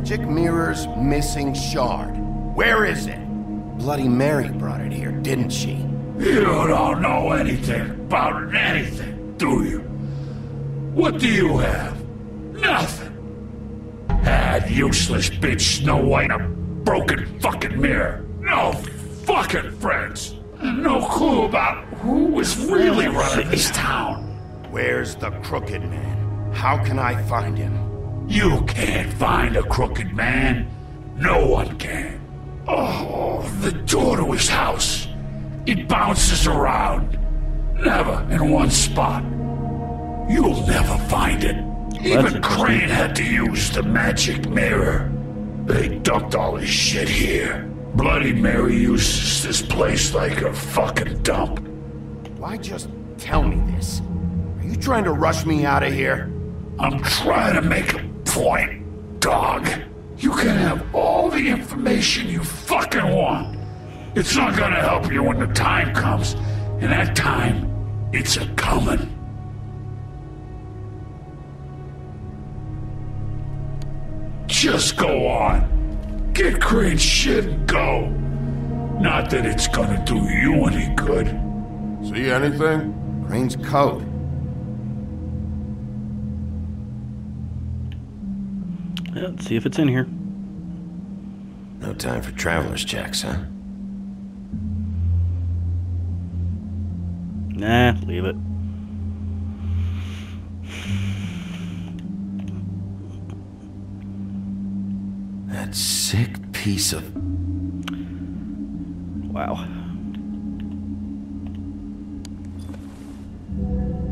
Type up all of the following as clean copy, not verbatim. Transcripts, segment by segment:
Magic mirror's missing shard. Where is it? Bloody Mary brought it here, didn't she? You don't know anything about anything, do you? What do you have? Nothing. Had useless bitch Snow White a broken fucking mirror. No fucking friends. And no clue about who was really running this town. Where's the crooked man? How can I find him? You can't find a crooked man. No one can. Oh, the door to his house. It bounces around. Never in one spot. You'll never find it. Even Crane had to use the magic mirror. They dumped all his shit here. Bloody Mary uses this place like a fucking dump. Why just tell me this? Are you trying to rush me out of here? I'm trying to make a point, dog. You can have all the information you fucking want. It's not gonna help you when the time comes. And that time, it's a-comin'. Just go on. Get Crane's shit and go. Not that it's gonna do you any good. See anything? Crane's code. Yeah, let's see if it's in here. No time for traveler's checks, huh? Nah, leave it. That sick piece of... Wow.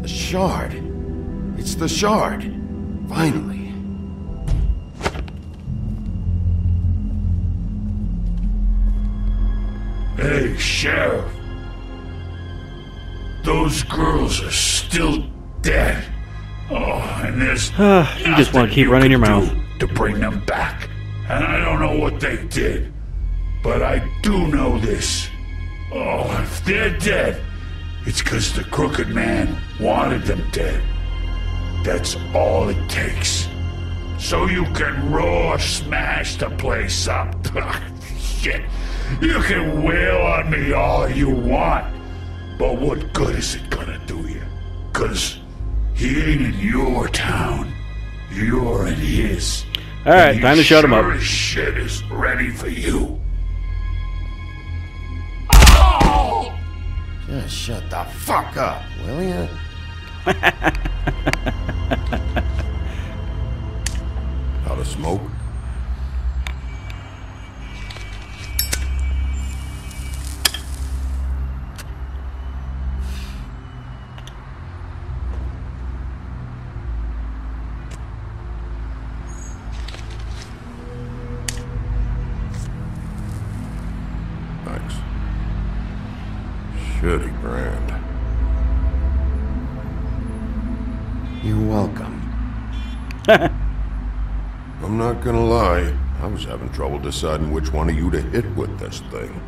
The shard. It's the shard. Finally. Hey, Sheriff. Those girls are still dead. Oh, and there's You just want to keep running your mouth. To bring them back. And I don't know what they did, but I do know this. Oh, if they're dead, it's because the crooked man wanted them dead. That's all it takes. So you can roar smash the place up. Shit. You can wail on me all you want, but what good is it gonna do you? 'Cause he ain't in your town. You're in his. Alright, time to shut him up. Sure as shit is ready for you. Oh! Just shut the fuck up, will ya? Out of smoke? Thanks. Shitty brand. You're welcome. I'm not gonna lie, I was having trouble deciding which one of you to hit with this thing.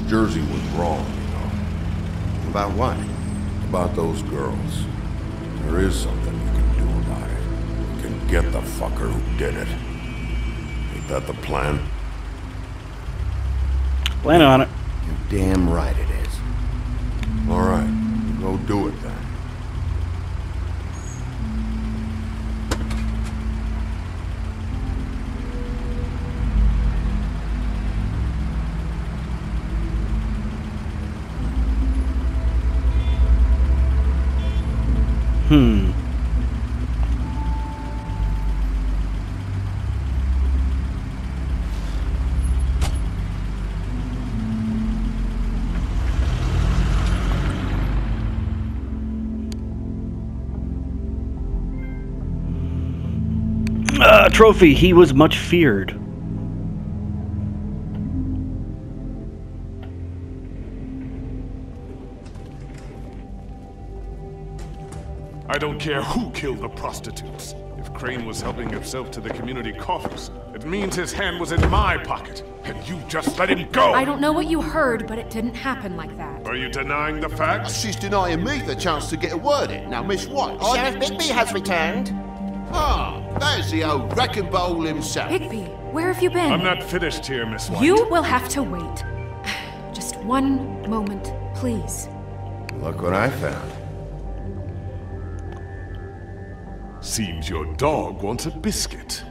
Jersey was wrong, you know. About what? About those girls. There is something you can do about it. You can get the fucker who did it. Ain't that the plan? Plan on it. You're damn right it is. All right, go do it then. Trophy, he was much feared. I don't care who killed the prostitutes. If if Crane was helping himself to the community coffers, it means his hand was in my pocket, and you just let him go! I don't know what you heard, but it didn't happen like that. Are you denying the facts? She's denying me the chance to get a word in. Now, Miss White, Sheriff Bigby has returned. Ah, there's the old wrecking bowl himself. Bigby, where have you been? I'm not finished here, Miss White. You will have to wait. Just one moment, please. Look what I found. Seems your dog wants a biscuit.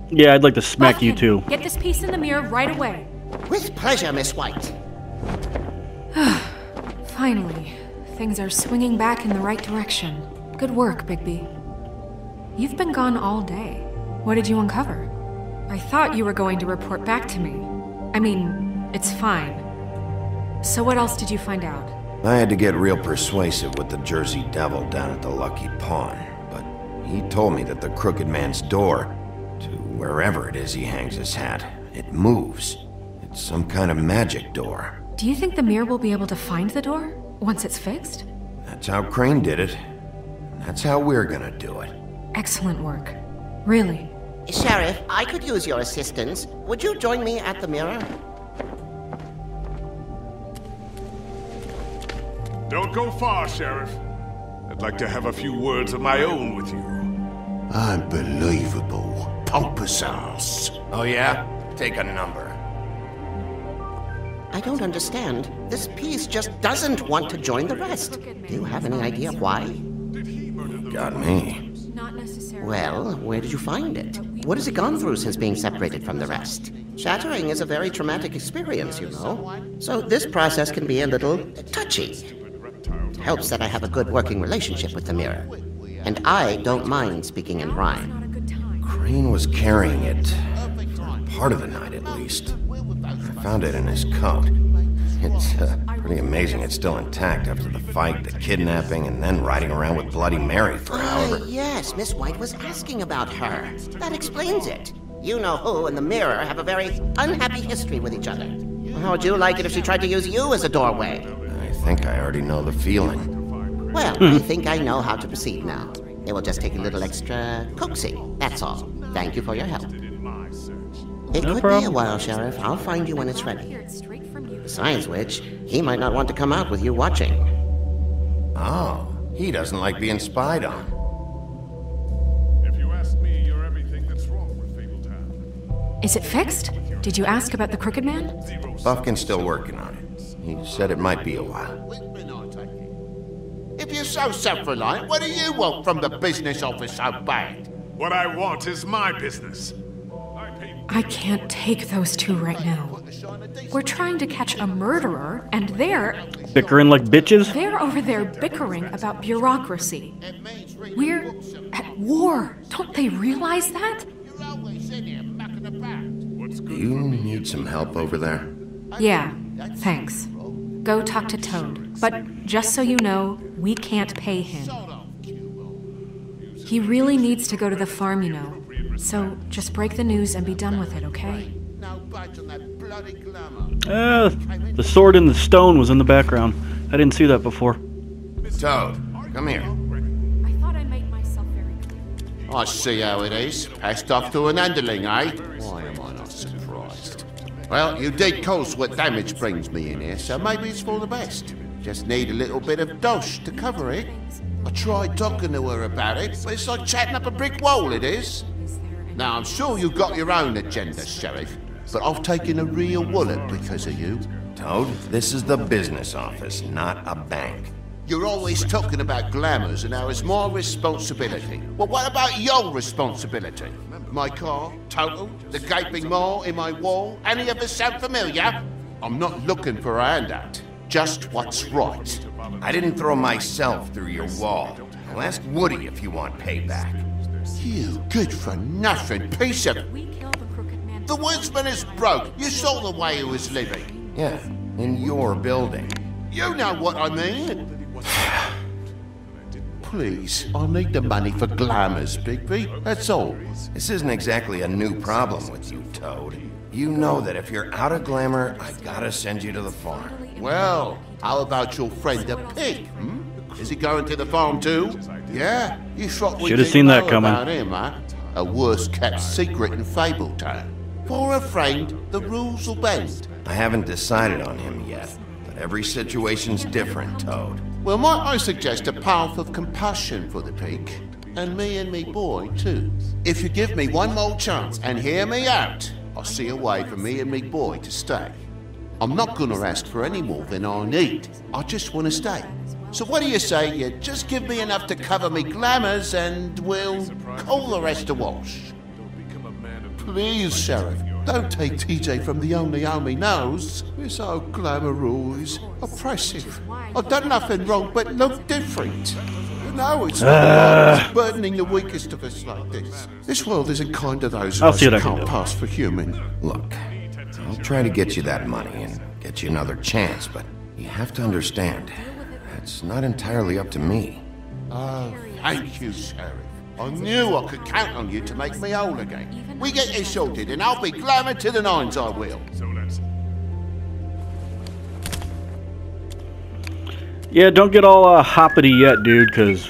Yeah, I'd like to smack you Buffkin, too. Get this piece in the mirror right away. With pleasure, Miss White. Finally, things are swinging back in the right direction. Good work, Bigby. You've been gone all day. What did you uncover? I thought you were going to report back to me. I mean, it's fine. So what else did you find out? I had to get real persuasive with the Jersey Devil down at the Lucky Pawn, but he told me that the Crooked Man's door, to wherever it is he hangs his hat, it moves. It's some kind of magic door. Do you think the mirror will be able to find the door once it's fixed? That's how Crane did it. That's how we're gonna do it. Excellent work. Really. Sheriff, I could use your assistance. Would you join me at the mirror? Don't go far, Sheriff. I'd like to have a few words of my own with you. Unbelievable. Pompous ass. Oh yeah? Take a number. I don't understand. This piece just doesn't want to join the rest. Do you have any idea why? Got me. Not necessarily. Well, where did you find it? What has it gone through since being separated from the rest? Shattering is a very traumatic experience, you know. So this process can be a little touchy. It helps that I have a good working relationship with the mirror. And I don't mind speaking in rhyme. Not a good time. Crane was carrying it, for part of the night at least. I found it in his coat. It's pretty amazing it's still intact after the fight, the kidnapping, and then riding around with Bloody Mary for however... Yes, Miss White was asking about her. That explains it. You know who and the mirror have a very unhappy history with each other. How would you like it if she tried to use you as a doorway? I think I already know the feeling. Well, I think I know how to proceed now. It will just take a little extra coaxing, that's all. Thank you for your help. It No could be a problem. while, Sheriff. I'll find you when it's ready. Heard straight from you. Besides which, he might not want to come out with you watching. Oh, he doesn't like being spied on. If you ask me, you're everything that's wrong with Fabletown. Is it fixed? Did you ask about the Crooked Man? Buffkin's still working on it. He said it might be a while. If you're so self-reliant, what do you want from the business office so bad? What I want is my business. I can't take those two right now. We're trying to catch a murderer, and they're Bickering like bitches? over there bickering about bureaucracy. We're at war. Don't they realize that? Do you need some help over there? Yeah, thanks. Go talk to Toad. But just so you know, we can't pay him. He really needs to go to the farm, you know. So just break the news and be done with it, okay? The sword in the stone was in the background. I didn't see that before. Toad, come here. I thought I made myself very clear. I see how it is. Passed off to an underling, eh? Why am I not surprised? Well, you did cause what damage brings me in here, so maybe it's for the best. Just need a little bit of dosh to cover it. I tried talking to her about it, but it's like chatting up a brick wall, it is. Now, I'm sure you've got your own agenda, Sheriff, but I've taken a real wallet because of you. Toad, this is the business office, not a bank. You're always talking about glamours and how it's my responsibility. Well, what about your responsibility? My car, total, the gaping maw in my wall, any of us sound familiar? I'm not looking for a handout, just what's right. I didn't throw myself through your wall. I'll ask Woody if you want payback. You good-for-nothing piece of... We kill the Crooked Man. The woodsman is broke. You saw the way he was living. Yeah, in your building. You know what I mean. Please, I need the money for glamours, Bigby. That's all. This isn't exactly a new problem with you, Toad. You know that if you're out of glamour, I gotta send you to the farm. Well, how about your friend the pig, Is he going to the farm too? Yeah? You thought we Should've didn't seen that know coming. about him, huh? A worse-kept secret in Fabletown. For a friend, the rules will bend. I haven't decided on him yet, but every situation's different, Toad. Well, might I suggest a path of compassion for the pig? And me boy, too. If you give me one more chance and hear me out, I'll see a way for me and me boy to stay. I'm not gonna ask for any more than I need. I just wanna stay. So what do you say you just give me enough to cover me glamours and we'll call the rest a wash? Please, Sheriff, don't take TJ from the only home he knows. This old glamour is oppressive. I've done nothing wrong but look different. No, it's not burdening the weakest of us like this. This world isn't kind to those of us who can't pass for human. Look, I'll try to get you that money and get you another chance, but you have to understand, it's not entirely up to me. Oh, thank you, Sheriff. I knew I could count on you to make me whole again. We get this sorted and I'll be glamour to the nines, I will. Yeah, don't get all hoppity yet, dude, because...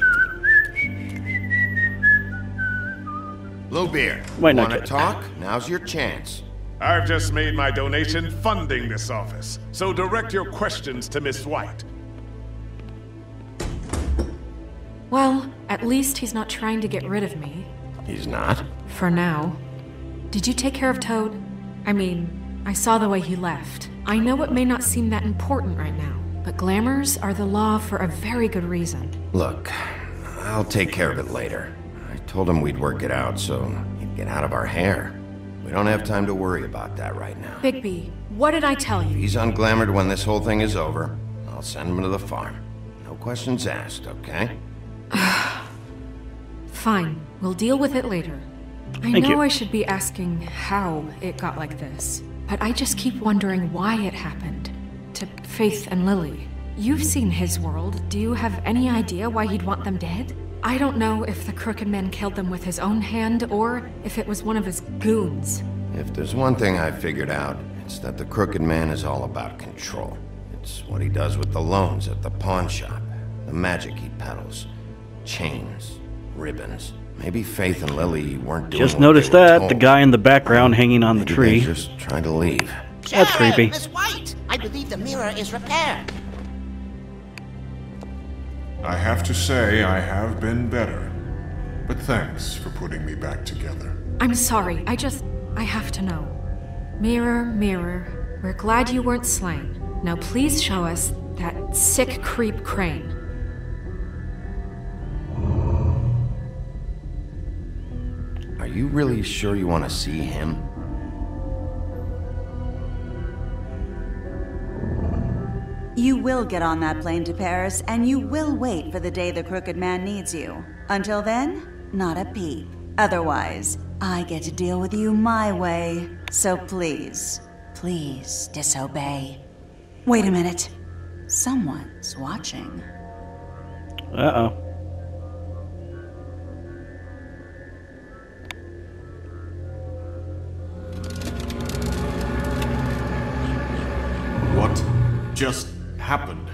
Bluebeard, Might not wanna get it. talk? Now's your chance. I've just made my donation funding this office, so direct your questions to Miss White. Well, at least he's not trying to get rid of me. He's not? For now. Did you take care of Toad? I mean, I saw the way he left. I know it may not seem that important right now, but glamours are the law for a very good reason. Look, I'll take care of it later. I told him we'd work it out so he'd get out of our hair. We don't have time to worry about that right now. Bigby, what did I tell you? He's unglamored when this whole thing is over. I'll send him to the farm. No questions asked, okay? Fine, we'll deal with it later. I Thank know you. I should be asking how it got like this, but I just keep wondering why it happened. To Faith and Lily. You've seen his world. Do you have any idea why he'd want them dead? I don't know if the Crooked Man killed them with his own hand or if it was one of his goons. If there's one thing I figured out, it's that the Crooked Man is all about control. It's what he does with the loans at the pawn shop, the magic he peddles, chains, ribbons. Maybe Faith and Lily weren't doing Just what noticed they were that, told. the guy in the background hanging on the Maybe tree. they're just trying to leave. That's creepy. Miss White, I believe the mirror is repaired. I have to say I have been better. But thanks for putting me back together. I'm sorry, I have to know. Mirror, mirror, we're glad you weren't slain. Now please show us that sick creep Crane. Are you really sure you want to see him? You will get on that plane to Paris, and you will wait for the day the Crooked Man needs you. Until then, not a peep. Otherwise, I get to deal with you my way. So please, please disobey. Wait a minute. Someone's watching. Uh-oh. What just happened?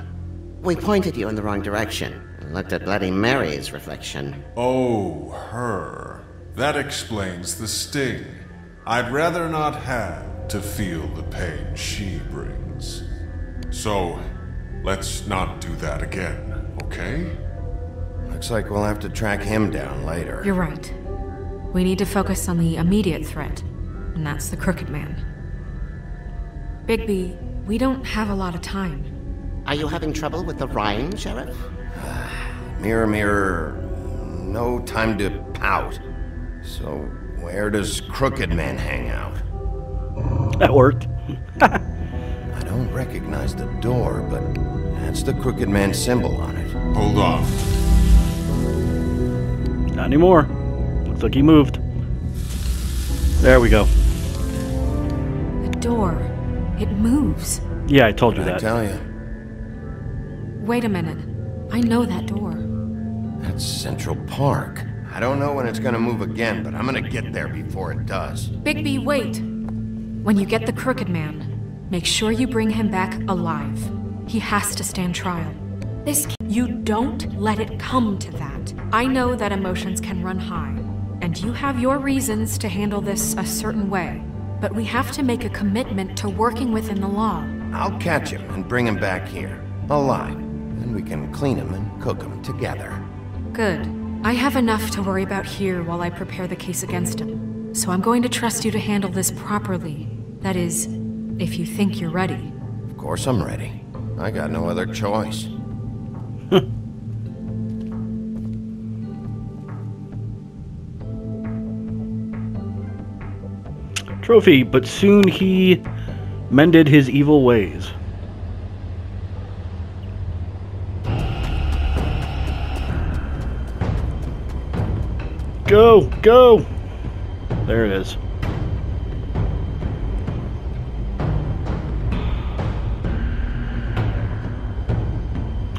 We pointed you in the wrong direction and looked at Bloody Mary's reflection. Oh, her. That explains the sting. I'd rather not have to feel the pain she brings. So, let's not do that again, okay? Looks like we'll have to track him down later. You're right. We need to focus on the immediate threat, and that's the Crooked Man. Bigby, we don't have a lot of time. Are you having trouble with the rhyme, Sheriff? Mirror, mirror, no time to pout. So, where does Crooked Man hang out? That worked. I don't recognize the door, but that's the Crooked Man symbol on it. Hold on. Not anymore. Looks like he moved. There we go. The door. It moves. Yeah, I told you I that. tell you, Wait a minute. I know that door. that's Central Park. I don't know when it's gonna move again, but I'm gonna get there before it does. Bigby, wait! When you get the Crooked Man, make sure you bring him back alive. He has to stand trial. You don't let it come to that. I know that emotions can run high, and you have your reasons to handle this a certain way. But we have to make a commitment to working within the law. I'll catch him and bring him back here, alive. Then we can clean him and cook him together. Good. I have enough to worry about here while I prepare the case against him. So I'm going to trust you to handle this properly. That is, if you think you're ready. Of course I'm ready. I got no other choice. Trophy, but soon he mended his evil ways. Go! Go! There it is.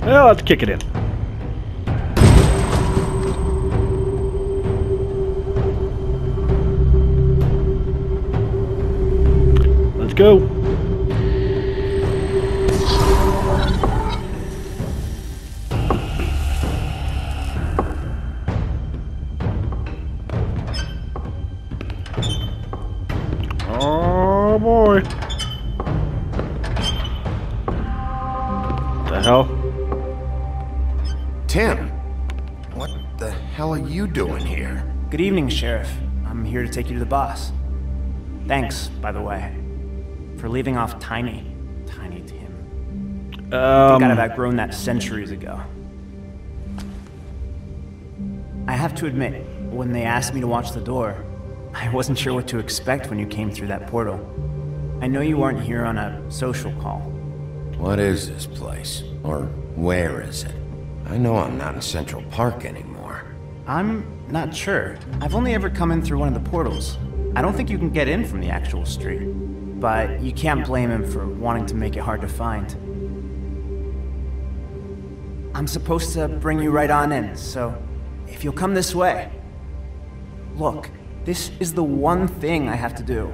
Well, let's kick it in. Let's go. Oh boy. What the hell? Tim, what the hell are you doing here? Good evening, Sheriff. I'm here to take you to the boss. Thanks, by the way, for leaving off Tiny Tim. I think I'd have outgrown that centuries ago. I have to admit, when they asked me to watch the door, I wasn't sure what to expect when you came through that portal. I know you aren't here on a social call. What is this place? Or where is it? I know I'm not in Central Park anymore. I'm not sure. I've only ever come in through one of the portals. I don't think you can get in from the actual street. But you can't blame him for wanting to make it hard to find. I'm supposed to bring you right on in, so if you'll come this way. Look, this is the one thing I have to do.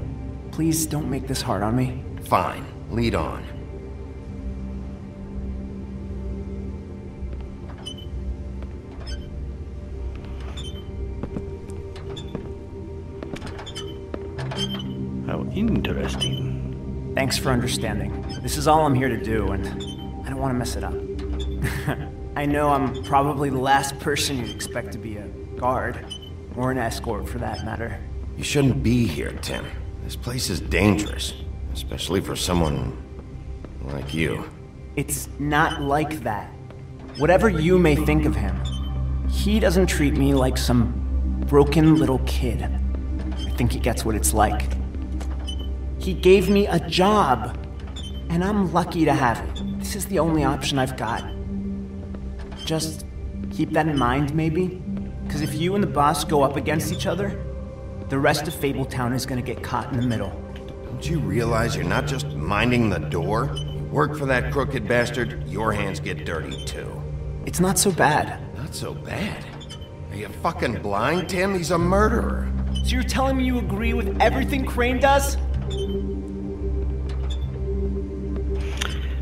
Please don't make this hard on me. Fine, lead on. How interesting. Thanks for understanding. This is all I'm here to do, and I don't want to mess it up. I know I'm probably the last person you'd expect to be a guard, or an escort for that matter. You shouldn't be here, Tim. This place is dangerous, especially for someone like you. It's not like that. Whatever you may think of him, he doesn't treat me like some broken little kid. I think he gets what it's like. He gave me a job, and I'm lucky to have it. This is the only option I've got. Just keep that in mind, maybe? Because if you and the boss go up against each other, the rest of Fabletown is gonna get caught in the middle. Don't you realize you're not just minding the door? You work for that crooked bastard, your hands get dirty too. It's not so bad. Not so bad? Are you fucking blind, Tim? He's a murderer. So you're telling me you agree with everything Crane does?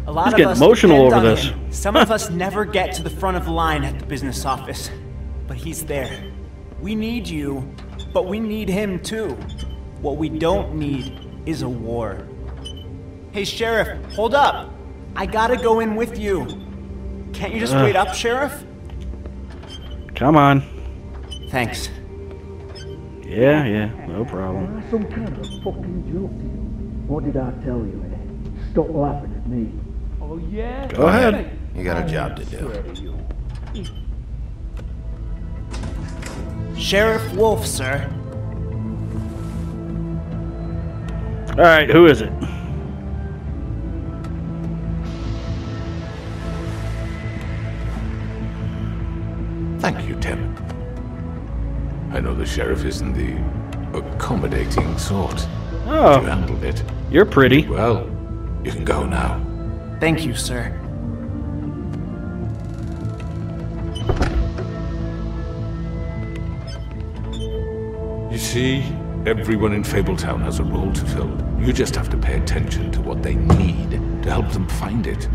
A lot of us emotional over depend on this. him. Some of us never get to the front of the line at the business office, but he's there. We need you, but we need him too. What we don't need is a war. Hey, Sheriff, hold up. I gotta go in with you. Can't you just wait up, Sheriff? Come on. Thanks. Yeah, no problem. Some kind of a fucking joke to you. What did I tell you? Stop laughing at me. Oh yeah? Go ahead. You got a job to do. Sheriff Wolf, sir. Alright, who is it? Thank you, Tim. I know the sheriff isn't the accommodating sort. Oh, You handled it. you're pretty. Well, you can go now. Thank you, sir. You see, everyone in Fabletown has a role to fill. You just have to pay attention to what they need to help them find it.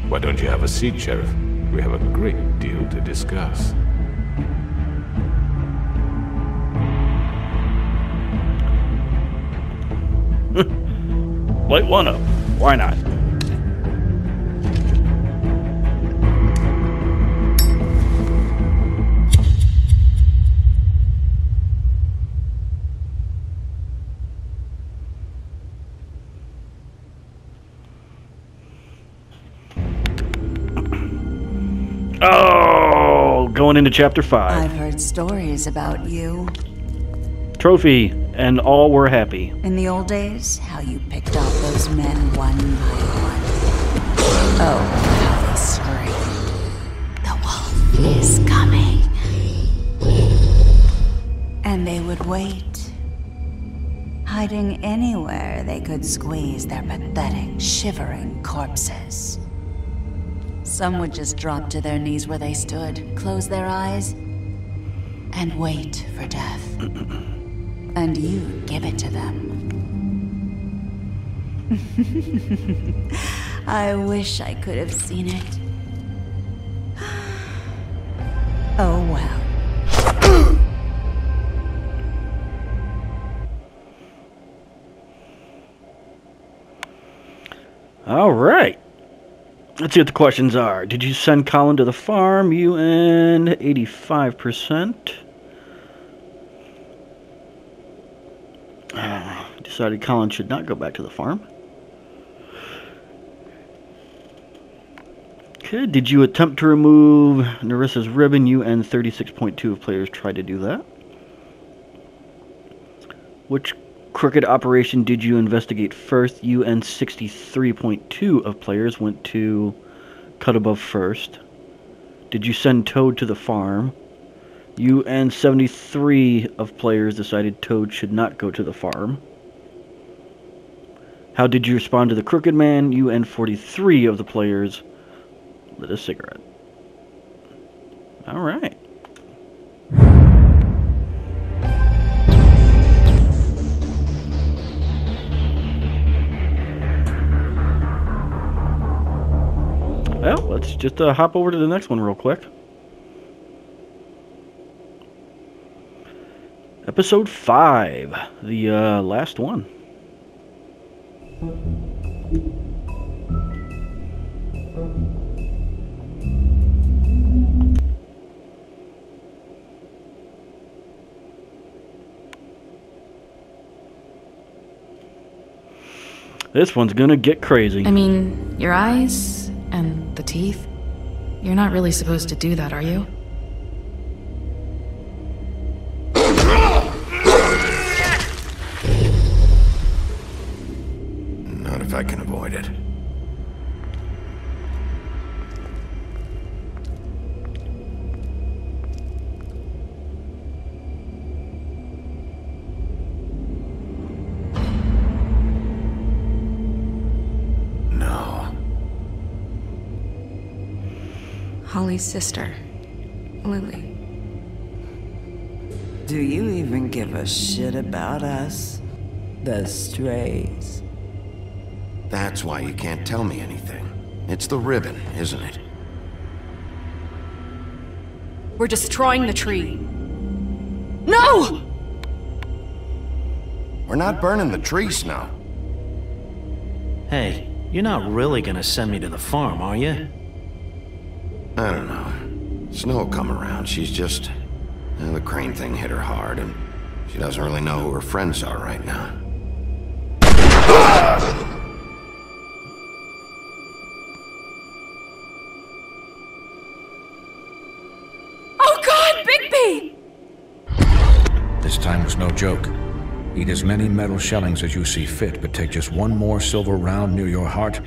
Why don't you have a seat, Sheriff? We have a great deal to discuss. Light one up. Why not? Oh, going into chapter 5. I've heard stories about you. Trophy, and all were happy. In the old days, how you picked off those men one by one. Oh, how they screamed. The wolf is coming. And they would wait, hiding anywhere they could squeeze their pathetic, shivering corpses. Some would just drop to their knees where they stood, close their eyes, and wait for death. And you'd give it to them. I wish I could have seen it. Oh well. All right. Let's see what the questions are. Did you send Colin to the farm? UN 85%. Decided Colin should not go back to the farm. Okay, did you attempt to remove Narissa's ribbon? UN 36.2 of players tried to do that. Which crooked operation did you investigate first? UN 63.2 of players went to Cut Above first. Did you send Toad to the farm? UN 73 of players decided Toad should not go to the farm. How did you respond to the Crooked Man? UN 43 of the players lit a cigarette. Alright. Well, let's just hop over to the next one real quick. Episode 5, the last one. This one's gonna get crazy. I mean, your eyes and the teeth. You're not really supposed to do that, are you? Not if I can avoid it. Holly's sister, Lily. Do you even give a shit about us? The strays. That's why you can't tell me anything. It's the ribbon, isn't it? We're destroying the tree. No! We're not burning the tree, Snow. Hey, you're not really gonna send me to the farm, are you? I don't know. Snow will come around. She's just... the crane thing hit her hard, and she doesn't really know who her friends are right now. Oh God, Bigby! This time was no joke. Eat as many metal shellings as you see fit, but take just one more silver round near your heart,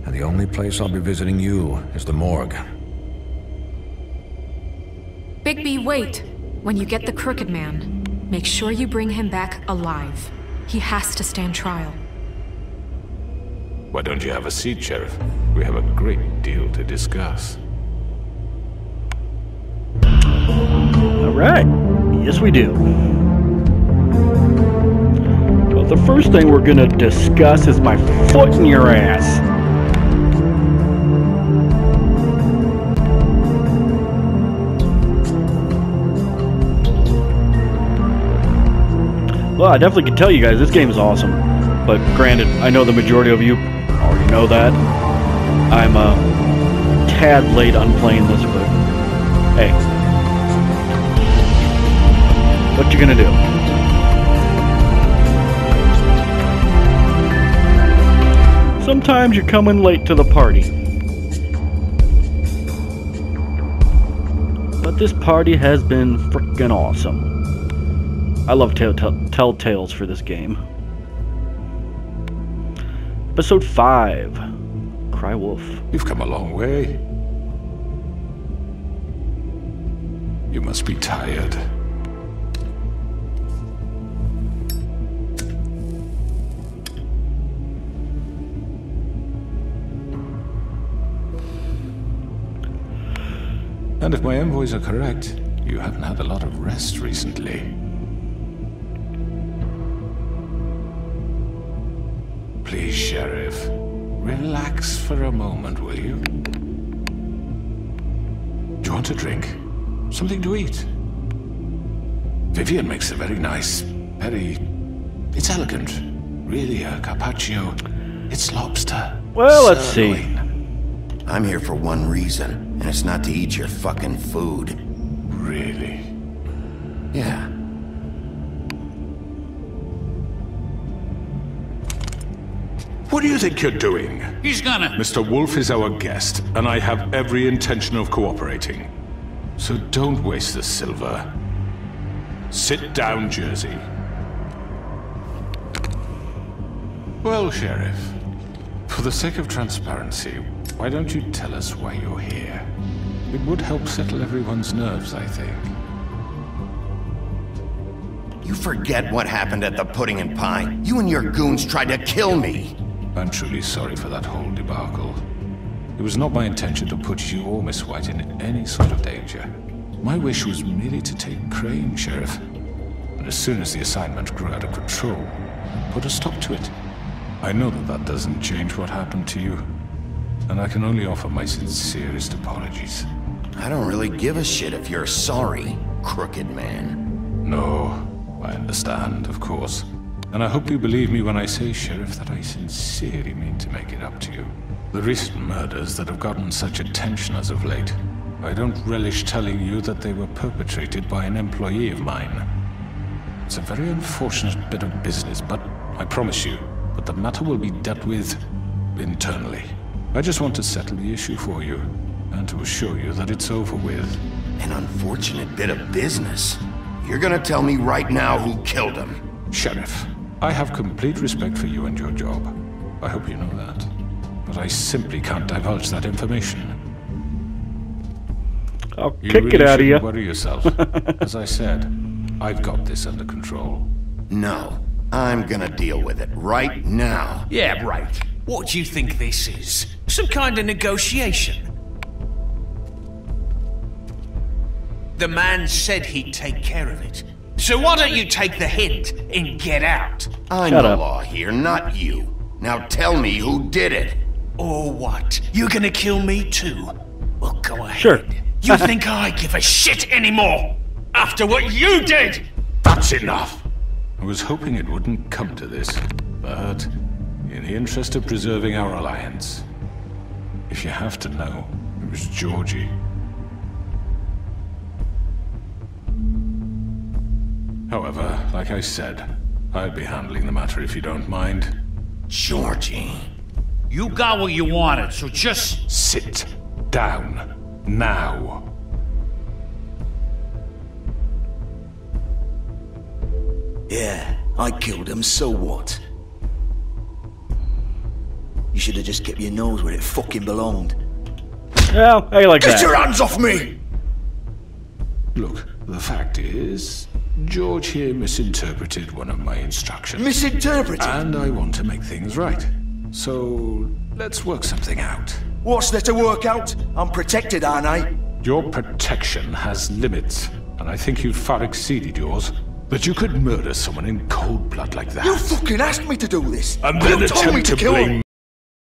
and the only place I'll be visiting you is the morgue. Bigby, wait! When you get the Crooked Man, make sure you bring him back alive. He has to stand trial. Why don't you have a seat, Sheriff? We have a great deal to discuss. Alright. Yes, we do. Well, the first thing we're gonna discuss is my foot in your ass. Well, I definitely can tell you guys, this game is awesome. But granted, I know the majority of you already know that. I'm a tad late on playing this, but hey. What you gonna do? Sometimes you're coming late to the party. But this party has been frickin' awesome. I love telltales for this game. Episode 5. Cry Wolf. You've come a long way. You must be tired. And if my envoys are correct, you haven't had a lot of rest recently. Please, Sheriff, relax for a moment, will you? Do you want a drink? Something to eat? Vivian makes a very nice, it's elegant. Really a carpaccio. It's lobster. Well, let's see. I'm here for one reason, and it's not to eat your fucking food. Really? Yeah. What do you think you're doing? He's gonna... Mr. Wolf is our guest, and I have every intention of cooperating. So don't waste the silver. Sit down, Jersey. Well, Sheriff, for the sake of transparency, why don't you tell us why you're here? It would help settle everyone's nerves, I think. You forget what happened at the Pudding and Pie. You and your goons tried to kill me. I'm truly sorry for that whole debacle. It was not my intention to put you or Miss White in any sort of danger. My wish was merely to take Crane, Sheriff. And as soon as the assignment grew out of control, I put a stop to it. I know that doesn't change what happened to you. And I can only offer my sincerest apologies. I don't really give a shit if you're sorry, crooked man. No, I understand, of course. And I hope you believe me when I say, Sheriff, that I sincerely mean to make it up to you. The recent murders that have gotten such attention as of late, I don't relish telling you that they were perpetrated by an employee of mine. It's a very unfortunate bit of business, but I promise you that the matter will be dealt with internally. I just want to settle the issue for you, and to assure you that it's over with. An unfortunate bit of business? You're gonna tell me right now who killed him? Sheriff, I have complete respect for you and your job. I hope you know that. But I simply can't divulge that information. I'll kick it out of you. Worry yourself. As I said, I've got this under control. No, I'm gonna deal with it right now. Yeah, right. What do you think this is? Some kind of negotiation? The man said he'd take care of it. So why don't you take the hint and get out? I'm the law here, not you. Now tell me who did it. Or what? You're gonna kill me too? Well, go ahead. Sure. You think I give a shit anymore? After what you did? That's enough. I was hoping it wouldn't come to this, but in the interest of preserving our alliance, if you have to know, it was Georgie. However, like I said, I'd be handling the matter if you don't mind. Georgie. You got what you wanted, so just... Sit down. Now. Yeah, I killed him, so what? You should have just kept your nose where it fucking belonged. Well, I like that. Get your hands off me! Look, the fact is, George here misinterpreted one of my instructions. Misinterpreted? And I want to make things right. So, let's work something out. What's there to work out? I'm protected, aren't I? Your protection has limits, and I think you've far exceeded yours. That you could murder someone in cold blood like that. You fucking asked me to do this! And then you told me attempt to kill blame